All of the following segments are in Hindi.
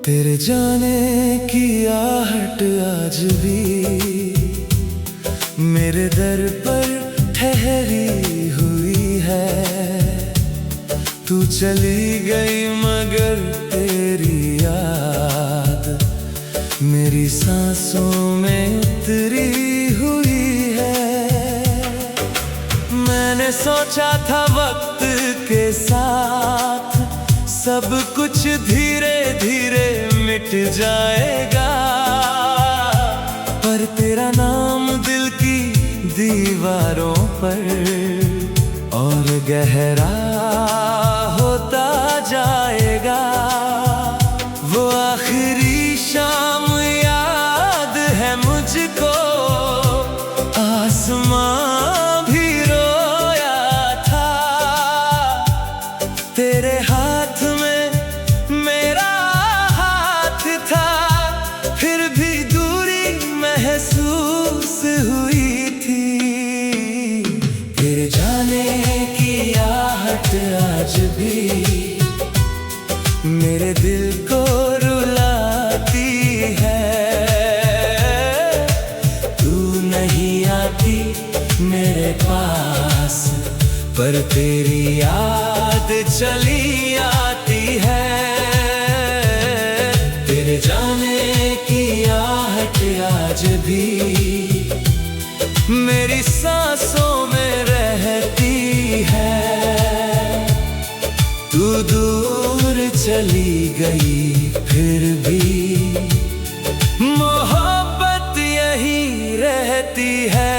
तेरे जाने की आहट आज भी मेरे दर पर ठहरी हुई है। तू चली गई मगर तेरी याद मेरी सांसों में उतरी हुई है। मैंने सोचा था वक्त के साथ सब कुछ धीरे धीरे मिट जाएगा, पर तेरा नाम दिल की दीवारों पर और गहरा होता जाएगा। वो आखिरी शाम याद है मुझको, आसमां भी रोया था। तेरे हाथ में मेरा हाथ था, फिर भी दूरी महसूस हुई थी। तेरे जाने की आहट आज भी मेरे दिल को रुलाती है। तू नहीं आती मेरे पास, पर तेरी याद चली आती है। तेरे जाने की आहट आज भी मेरी सांसों में रहती है। तू दूर चली गई फिर भी मोहब्बत यही रहती है।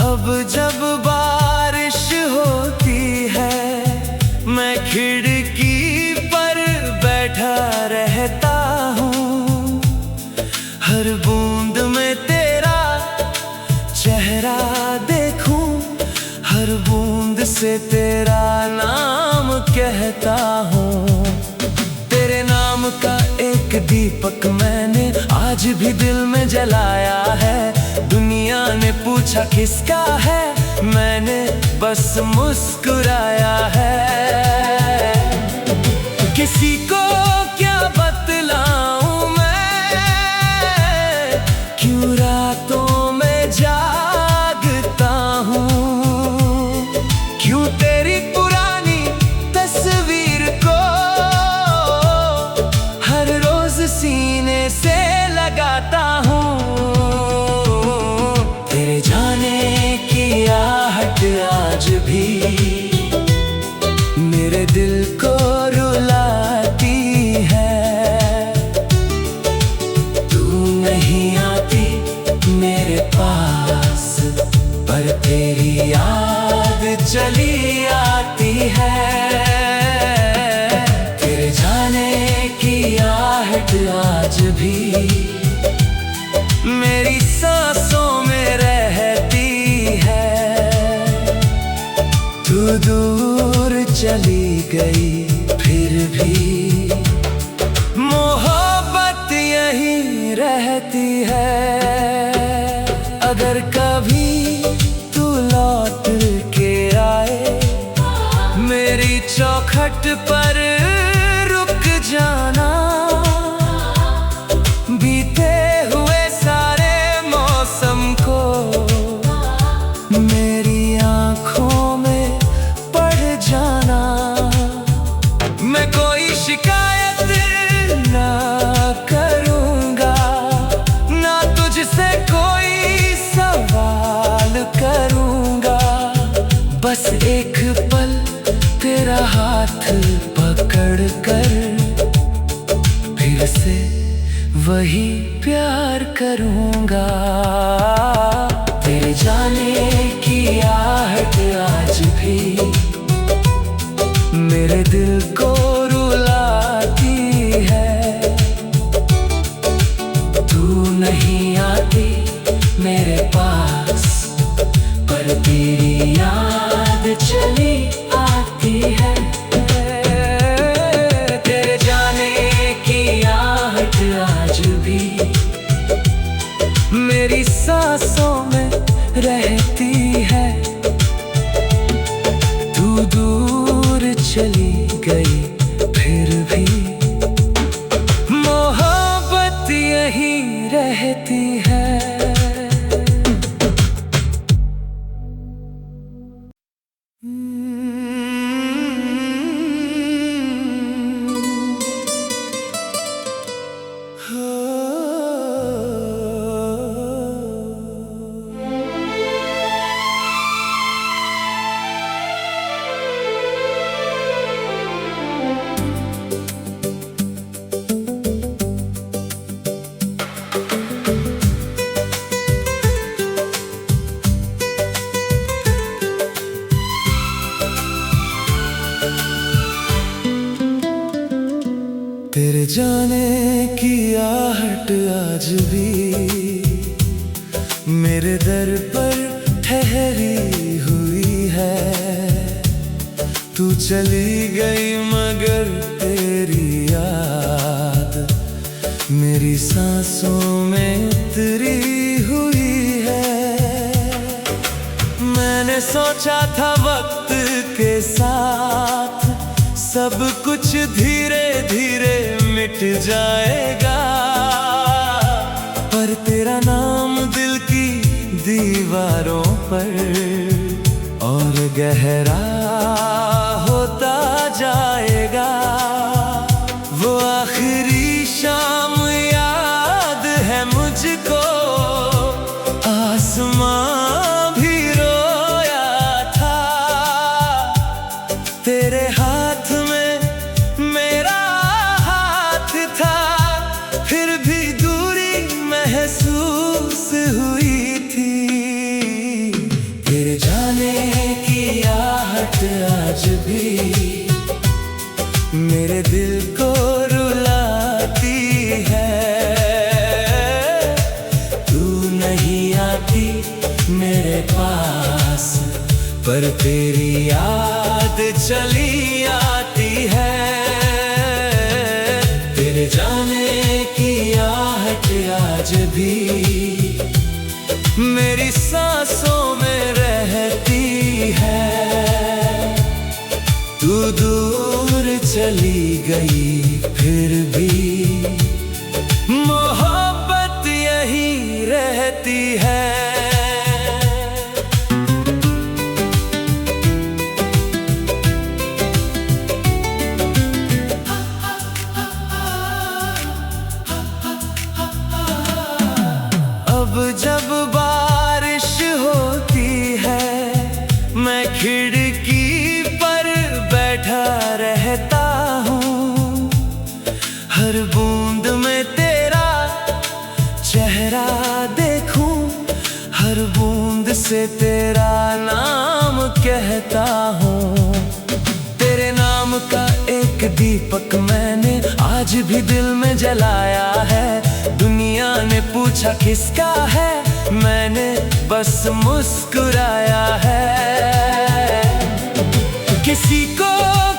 अब जब बारिश होती है मैं खिड़की पर बैठा रहता हूँ। हर बूंद में तेरा चेहरा देखूं, हर बूंद से तेरा नाम कहता हूँ। तेरे नाम का एक दीपक मैंने आज भी दिल में जलाया है। दुनिया ने पूछा किसका है, मैंने बस मुस्कुराया है। किसी को क्या बतलाऊं मैं, क्यों रातों में जागता हूँ, क्यों तेरी पुरानी तस्वीर को हर रोज सीने से लगाता हूँ। तेरे जाने की आहट आज भी मेरे दिल को रुलाती है। तू नहीं आती मेरे पास, पर तेरी याद चली आती है। तेरे जाने की आहट आज भी मेरी सांसों में रहती है। तू दूर चली गई फिर भी मोहब्बत यही रहती है। अगर कभी तू लौट के आए मेरी चौखट पर रुक जाना। बीते हुए सारे मौसम को मेरी आँखों में पड़ जाना। मैं कोई शिकायत ना करूँगा, ना तुझसे कोई सवाल करूँगा। बस एक पल तेरा हाथ पकड़ पकड़ कर फिर से वही प्यार करूँगा। तेरे जाने की आहट आज भी मेरे दिल को रुलाती है। तू नहीं आती मेरे पास, पर तेरी याद चली आती है। तेरे जाने की आहट आज भी मेरी सांसों में रहती है। तू दूर चली गई फिर भी मोहब्बत यहीं रहती है। तेरे जाने की आहट आज भी मेरे दर पर ठहरी हुई है। तू चली गई मगर तेरी याद मेरी सांसों में उतरी हुई है। मैंने सोचा था वक्त के साथ सब कुछ धीरे धीरे मिट जाएगा, पर तेरा नाम दिल की दीवारों पर और गहरा होता जाएगा। वो आखिरी शाम याद है मुझको, आसमां भी रोया था। तेरे हाथ में मेरा हाथ था, फिर भी दूरी महसूस हुई थी। तेरे जाने की आहट आज भी मेरे दिल को रुलाती है। तू नहीं आती मेरे पास, पर तेरी याद चली आती है। तेरे जाने की आहट आज भी मेरी सांसों में रहती है। तू दूर चली गई फिर भी मोहब्बत यहीं रहती है। अब जब बारिश होती है मैं खिड़की पर बैठा रहता हूँ। हर बूंद में तेरा चेहरा देखूं, हर बूंद से तेरा नाम कहता हूँ। तेरे नाम का एक दीपक मैंने आज भी दिल में जलाया है। दुनिया ने पूछा किसका है, मैंने बस मुस्कुराया है। किसी को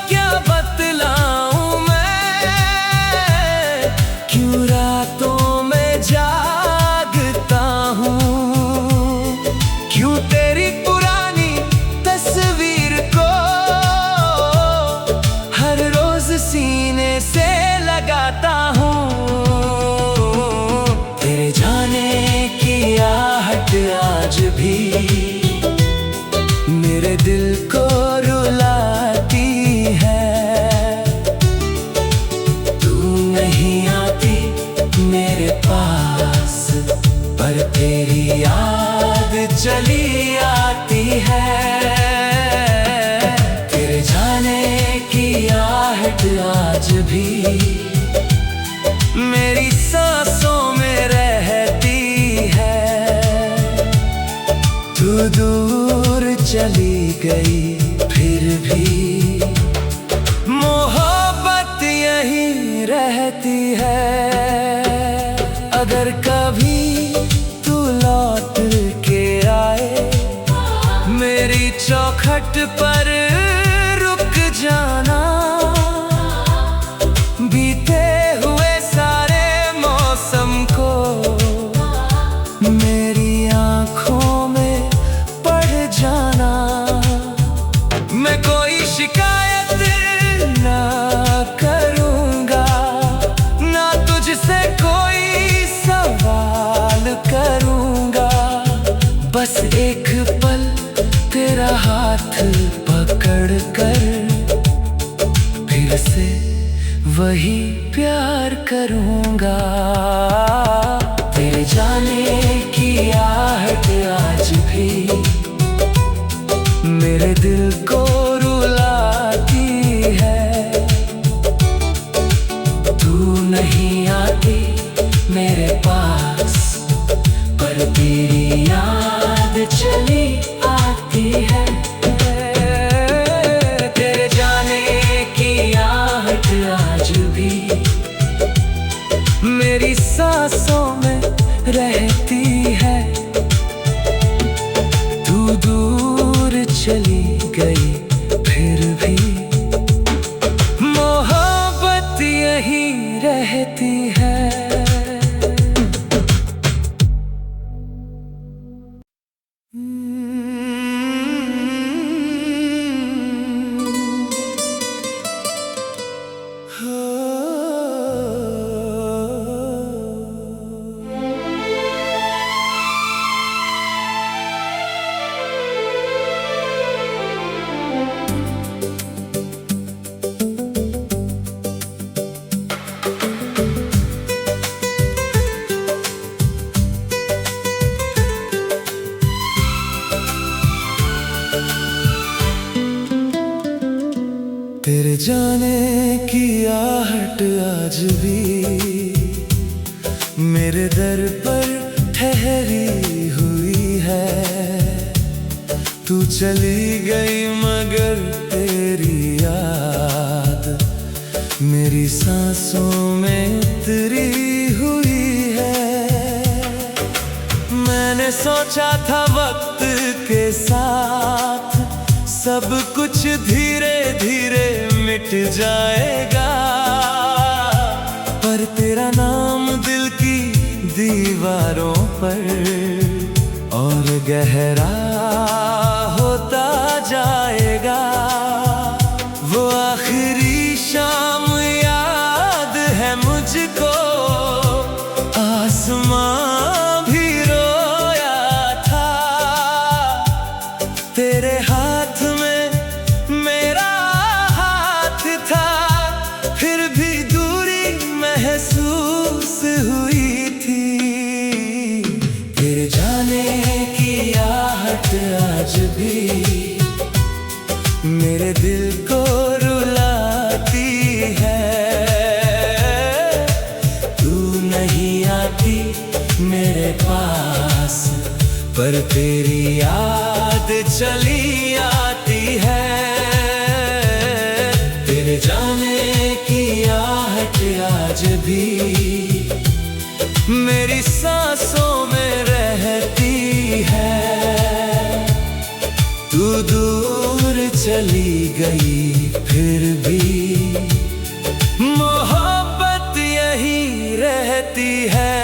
क्या बतलाऊं मैं, क्यों रातों में जागता हूँ। क्यों तेरी पुरानी तस्वीर को हर रोज सीने से लगाता हूँ। तेरे जाने की आहट आज भी मेरे दिल को रुलाती आज भी मेरी सांसों में रहती है। तू दूर चली गई फिर भी मोहब्बत यहीं रहती है। अगर कभी तू लौट के आए मेरी चौखट पर रुक जाना। बीते हुए सारे मौसम को मेरी आंखों में पढ़ जाना। मैं कोई शिकायत ना करूंगा, ना तुझसे कोई सवाल करूंगा। बस एक पल तेरा हाथ पकड़ कर फिर से वही प्यार करूंगा। तेरे जाने की आहट आज भी मेरे दिल को रुलाती है। तू नहीं आती मेरे पास पर तेरी याद चली आती है। तेरे जाने की आहट आज भी मेरी सांसों में रहती है। तू दूर चली गई फिर भी मोहब्बत यहीं रहती है। तेरे जाने की आहट आज भी मेरे दर पर ठहरी हुई है। तू चली गई मगर तेरी याद मेरी सांसों में उतरी हुई है। मैंने सोचा था वक्त के साथ सब कुछ धीरे धीरे मिट जाएगा, पर तेरा नाम दिल की दीवारों पर और गहरा होता जाएगा। वो आखिरी शाम याद है मुझको, आसमां भी रोया था। तेरे हाथ में मेरा हाथ था, फिर भी दूरी महसूस हुई थी। तेरे जाने की आहट आज भी मेरे दिल को रुलाती है। तू नहीं आती मेरे पास पर तेरी याद चली आती है। तेरे जाने की आहट आज भी मेरी सांसों में रहती है। तू दूर चली गई फिर भी मोहब्बत यहीं रहती है।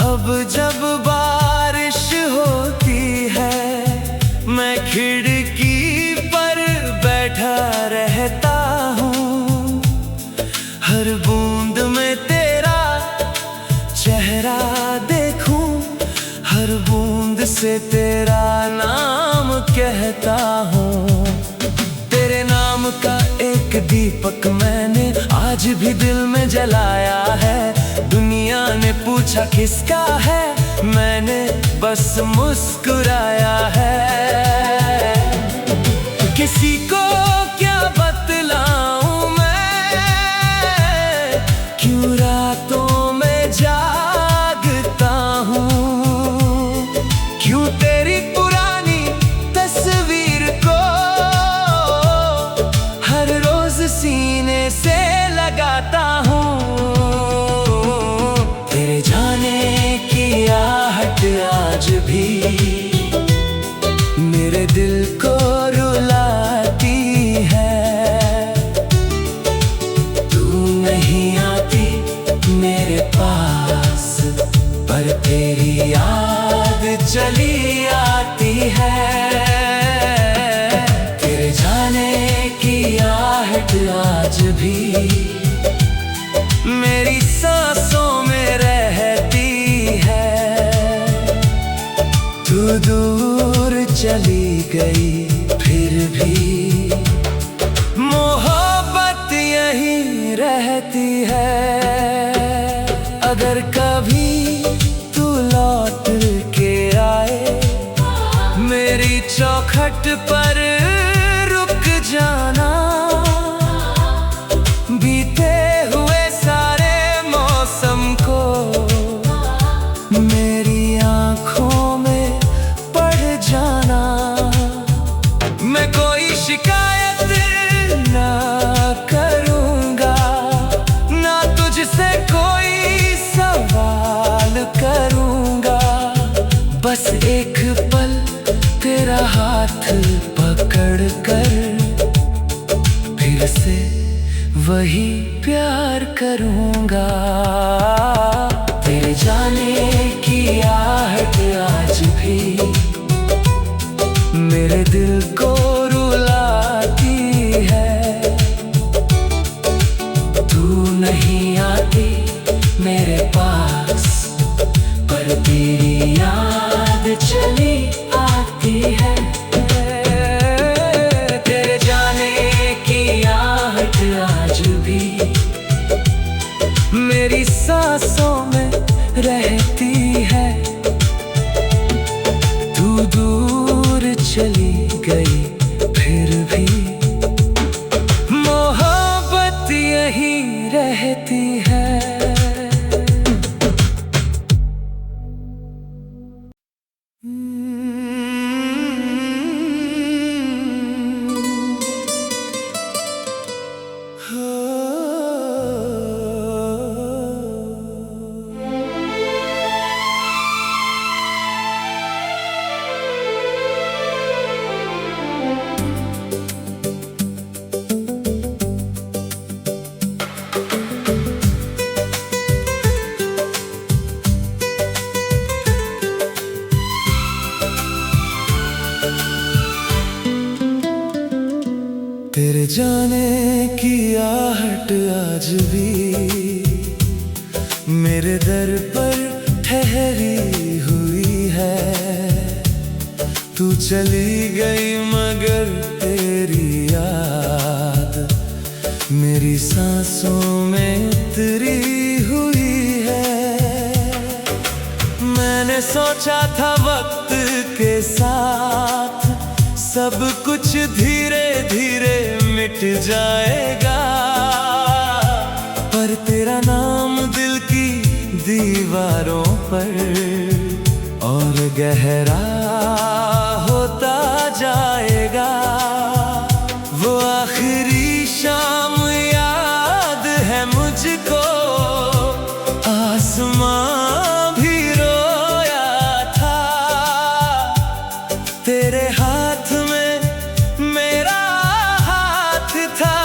अब जब बारिश होती है मैं खिड़की पर बैठा रहता हूँ। हर बूंद में तेरा चेहरा देखूं, हर बूंद से तेरा नाम कहता हूँ। तेरे नाम का एक दीपक मैंने आज आज भी दिल में जलाया है। दुनिया ने पूछा किसका है, मैंने बस मुस्कुराया है। किसी को क्या बतलाऊं मैं, क्यों रातों में जागता हूँ, क्यों तेरी पुरानी तस्वीर को हर रोज सीने से लगाता हूँ। तेरे जाने की आहट आज भी मेरे दिल को रुलाती है। तू नहीं आती मेरे पास, पर तेरी याद चली आती है। तेरे जाने की आहट आज भी मेरी सांसों में रहती है। तू दूर चली गई फिर भी मोहब्बत यहीं रहती है। अगर कभी तू लौट के आए मेरी चौखट पर रुक जाना। बीते हुए सारे मौसम को मेरी आँखों में पड़ जाना। मैं कोई शिकायत ना करूँगा, ना तुझसे कोई सवाल करूँगा। बस एक पल तेरा हाथ पकड़ कर फिर से वही प्यार करूँगा। तेरे जाने की आहट आज भी मेरे दिल को रुलाती है। तू नहीं आती मेरे पास, पर तेरी याद चली आती है। तेरे जाने की आहट आज भी मेरी सांसों में रहती है। तू दूर चली गई फिर भी मोहब्बत यहीं रहती है। तेरे जाने की आहट आज भी मेरे दर पर ठहरी हुई है। तू चली गई मगर तेरी याद मेरी सांसों में उतरी हुई है। मैंने सोचा था वक्त के साथ सब कुछ धीरे धीरे मिट जाएगा, पर तेरा नाम दिल की दीवारों पर और गहरा होता जाएगा। वो आखिरी शाम याद है मुझको, आसमां भी रोया था। तेरे हाथ में मेरा हाथ था,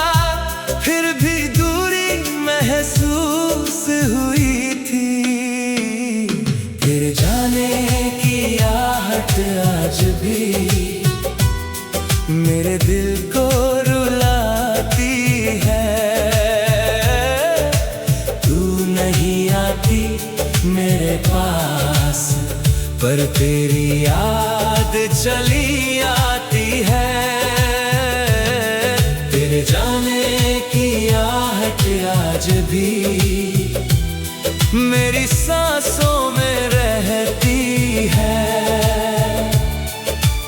फिर भी दूरी महसूस हुई थी। तेरे जाने की आहट आज भी मेरे दिल को रुलाती है। तू नहीं आती मेरे पास, पर तेरी याद चली आती है। तेरे जाने की आहट मेरी सांसों में रहती है।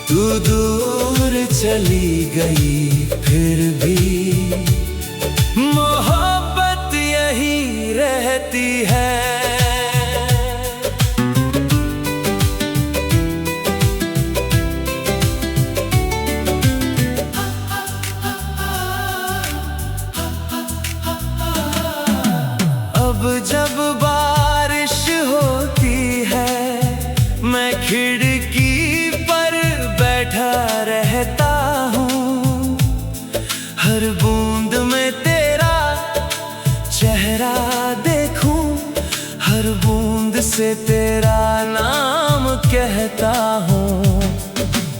तू दूर चली गई फिर भी मोहब्बत यही रहती है। अब जब बारिश होती है मैं खिड़की पर बैठा रहता हूँ। हर बूंद में तेरा चेहरा देखूं, हर बूंद से तेरा नाम कहता हूँ।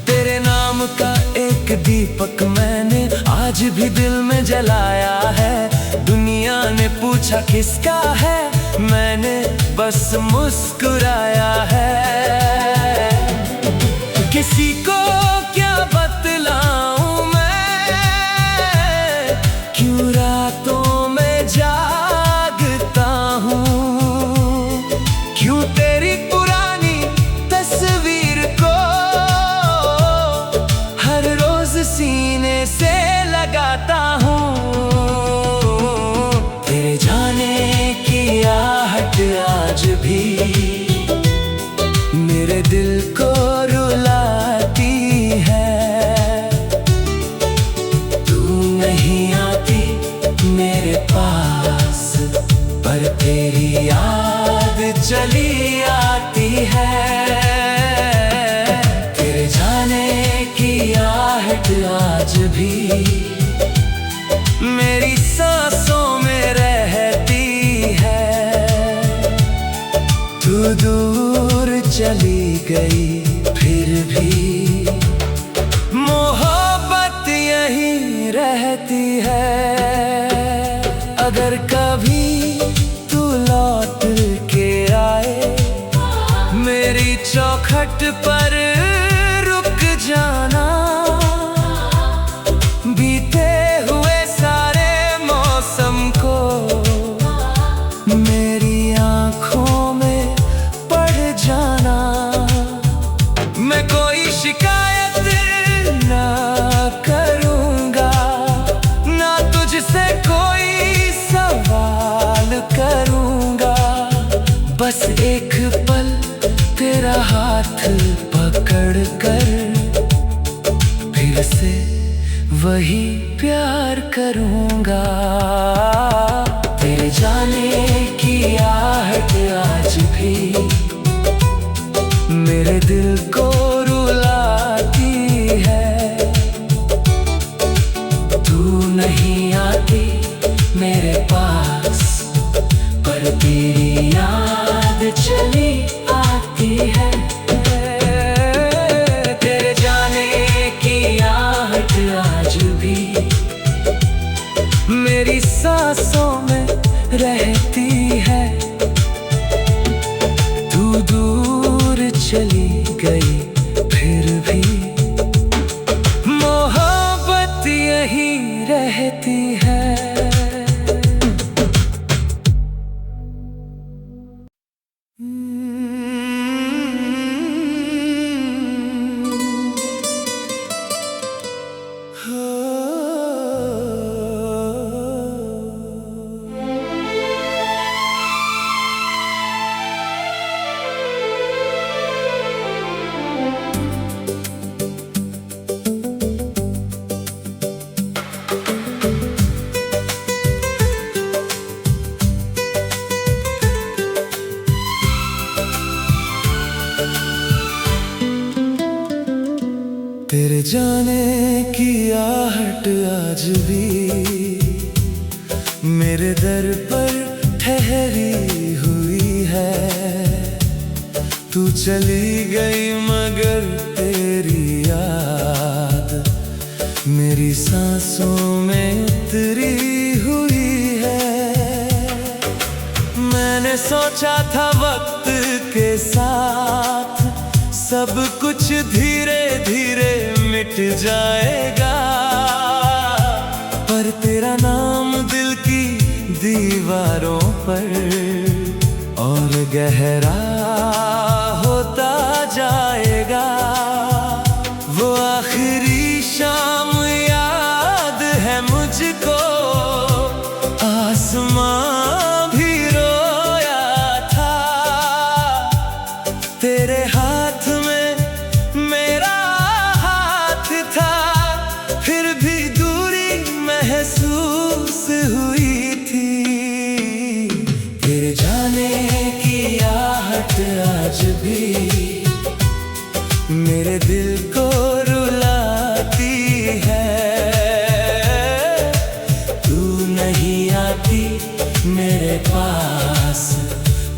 तेरे नाम का एक दीपक मैंने आज भी दिल में जलाया है। दुनिया ने पूछा किसका है, मैंने बस मुस्कुराया है। किसी को क्या बतलाऊं मैं, क्यों रातों में जागता हूँ, क्यों तेरी पुरानी तस्वीर को हर रोज सीने से लगाता हूँ। तेरे जाने की आहट आज भी मेरे दिल को रुलाती है। तू नहीं आती मेरे पास, पर तेरी याद चली आती है। तेरे जाने की आहट आज भी मेरी सांसों में रहती है। तू दूर चली गई फिर भी मोहब्बत यही रहती है। अगर कभी तू लौट के आए मेरी चौखट पर रुक जाना। बीते हुए सारे मौसम को मेरी आँखों में पड़ जाना। मैं कोई शिकायत ना करूँगा, ना तुझसे कोई सवाल करूँगा। बस एक पल तेरा हाथ पकड़ कर फिर से वही प्यार करूँगा। तेरे जाने की आहट आज भी मेरे दिल को रुलाती है। तू नहीं आती मेरे पास, पर तेरी याद चली आती है। तेरे जाने की आहट आज भी मेरी सांसों में रहती है। तू दूर चली गई फिर भी मोहब्बत यही रहती है। तेरे जाने की आहट आज भी मेरे दर पर ठहरी हुई है। तू चली गई मगर तेरी याद मेरी सांसों में उतरी हुई है। मैंने सोचा था वक्त के साथ सब कुछ धीरे धीरे मिट जाएगा, पर तेरा नाम दिल की दीवारों पर गहरा होता जाएगा। वो आखिरी शाम याद है मुझको, आसमां भी रोया था। तेरे हाथ में मेरा हाथ था, फिर भी दूरी महसूस हुई थी। तेरे जाने की आहट आज भी मेरे दिल को रुलाती है। तू नहीं आती मेरे पास,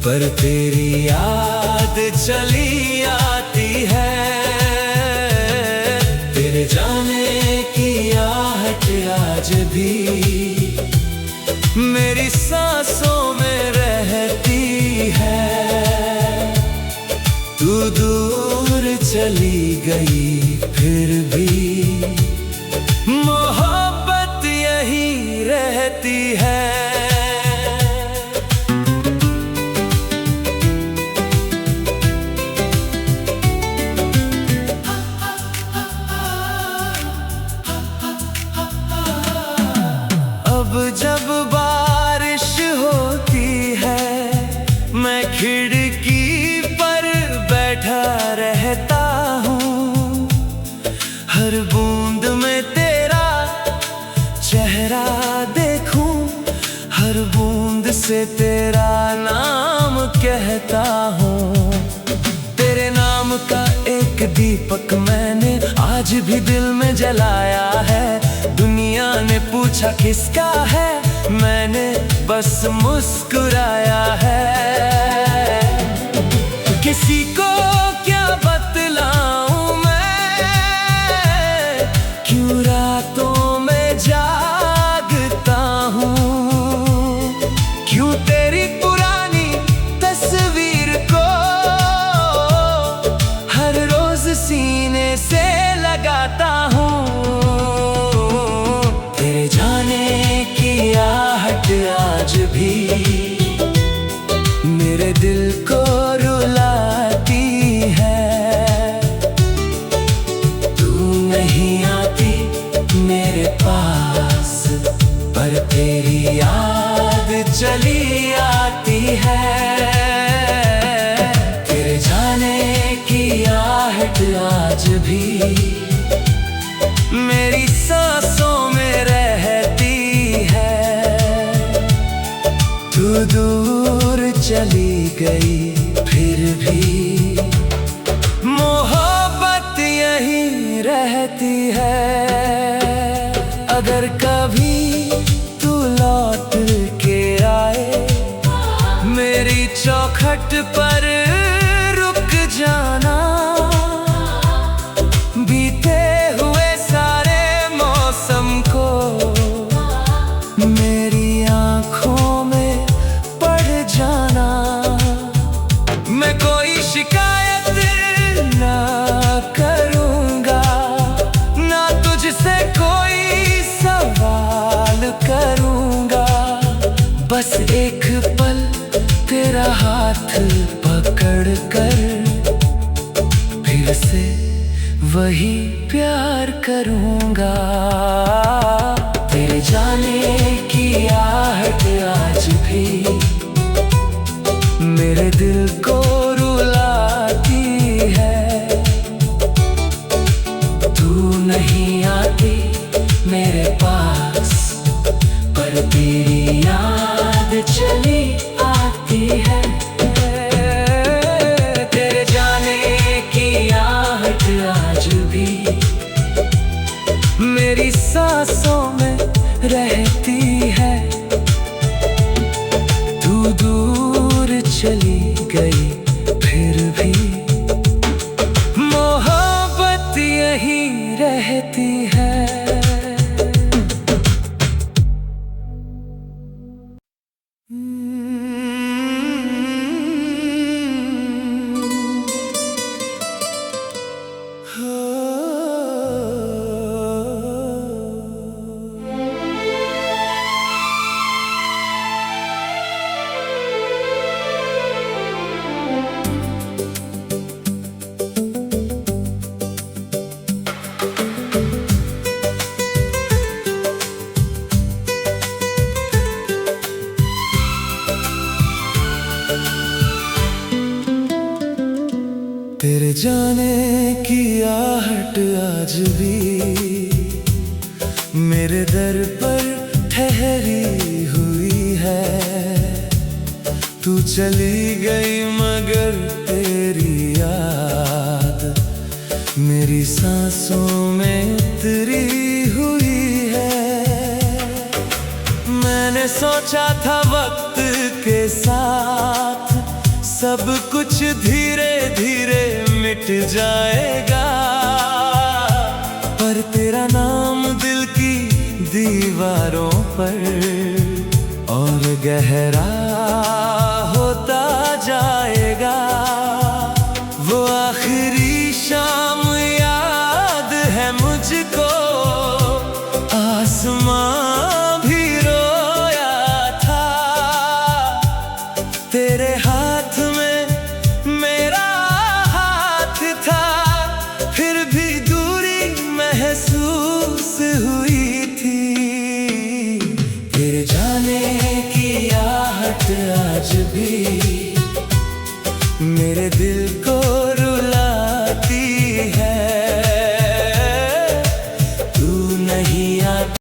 पर तेरी याद चली आती है। तेरे जाने की आहट आज भी मेरी सांसों में रहती है। तू दूर चली गई फिर भी मोहब्बत यही रहती है। अब जब बारिश होती है, मैं खिड़की पर बैठा रहता हूँ। हर बूंद में तेरा चेहरा देखूं, हर बूंद से तेरा नाम कहता हूँ। तेरे नाम का एक दीपक मैंने आज भी दिल में जलाया है। दुनिया ने पूछा किसका है, मैंने बस मुस्कुराया है। किसी को क्या बतलाऊं मैं, क्यों रातों में जागता हूँ। क्यों तेरी पुरानी तस्वीर को हर रोज सीने से लगाता हूँ। तेरे जाने की आहट आज भी मेरे दिल को रुलाती है। तू नहीं आती मेरे पास, पर तेरी याद चली आती है। तेरे जाने की आहट आज भी मेरी सांसों में रहती है। तू दूर चली गई फिर भी मोहब्बत यही रहती है। अगर कभी तू लौट के आए, मेरी चौखट पर रुक जाना। बीते हुए सारे मौसम को मेरी आँखों में पढ़ जाना। मैं कोई शिकायत ना करूँगा, ना तुझसे कोई सवाल करूँगा। बस एक पल तेरा हाथ पकड़ कर फिर से वही प्यार करूँगा। तेरे जाने की आहट आज भी मेरे दिल को रुलाती है। तू नहीं आती मेरे पास, पर तेरी याद चली आती है। तेरे जाने की आहट आज भी मेरी सांसों में रहती है। तू दूर चली गई फिर भी मोहब्बत यही रहती है। जाने की आहट आज भी मेरे दर पर ठहरी हुई है। तू चली गई मगर तेरी याद मेरी सांसों में उतरी हुई है। मैंने सोचा था वक्त के साथ सब कुछ धीरे धीरे मिट जाएगा, पर तेरा नाम दिल की दीवारों पर और गहरा होता जाएगा। वो आखिरी शाम याद है मुझको, आसमां भी रोया था। तेरे हाथ में मेरा हाथ था, फिर भी दूरी महसूस हुई थी। तेरे जाने की आहट आज भी मेरे दिल को